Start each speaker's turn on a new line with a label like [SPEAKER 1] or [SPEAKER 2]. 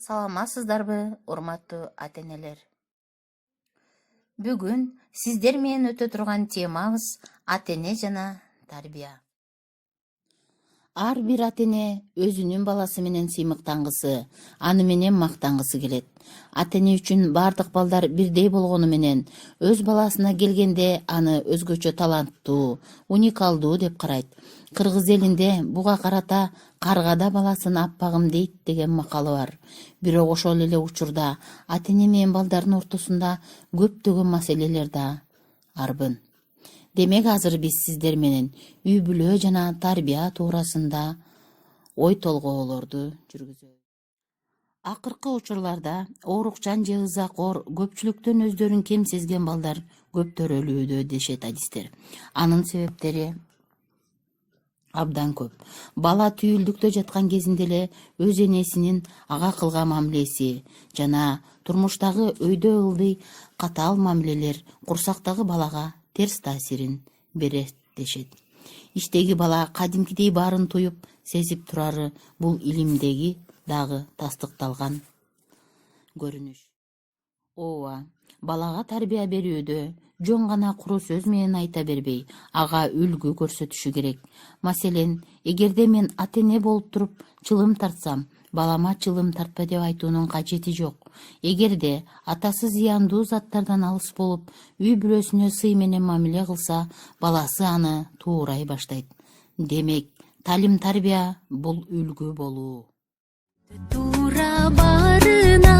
[SPEAKER 1] Саламатсыздарбы, урматтуу ата-энелер. Бүгүн сиздер менен өтө турган темабыз ата-эне жана тарбия. Ар бир ата-эне өзүнүн баласы менен сыймыктангысы, аны менен мактангысы келет. Ата-эне үчүн бардык балдар бирдей болгону менен өз баласына келгенде аны өзгөчө таланттуу, уникалдуу деп карайт. Кыргыз элинде буга карата каргада баласын аппагым дейт деген макалы бар. Бирок ошол эле учурда ата-эне менен балдардын ортосунда көптөгөн маселелер да арбын. Демек азыр биз сиздер менен үй бүлө жана тарбия туурасында ой толгоолорду жүргүзөбүз. Акыркы учурларда оорукчан же ызакор көпчүлүктөн өздөрүн кем сезген балдар көп төрөлүүдө дешет адистер. Анын себептери абдан көп. Бала түйүлдүктө жаткан кезинде эле өз энесинин ага кылган мамилеси жана турмуштагы өйдө ылдый катаал мамилелер курсактагы балага терс таасирин берет дешет. Иштеги бала кадимкидей баарын туюп, сезип турары бул илимдеги дагы тастыкталган көрүнүш. Ооба, балага тарбия берүүдө жөн гана куру сөз менен айта бербей, ага үлгү көрсөтүшү керек. Маселен, эгерде мен ата-эне болуп туруп чылым тартсам, балама чылым тартпа деп айтуунун кажети жок. Эгерде атасы зыяндуу заттардан алыс болуп, үй бүлөсүнө сый менен мамиле кылса, баласы аны туурай баштайт. Демек, талим-тарбия бул үлгү болуу. Туура барына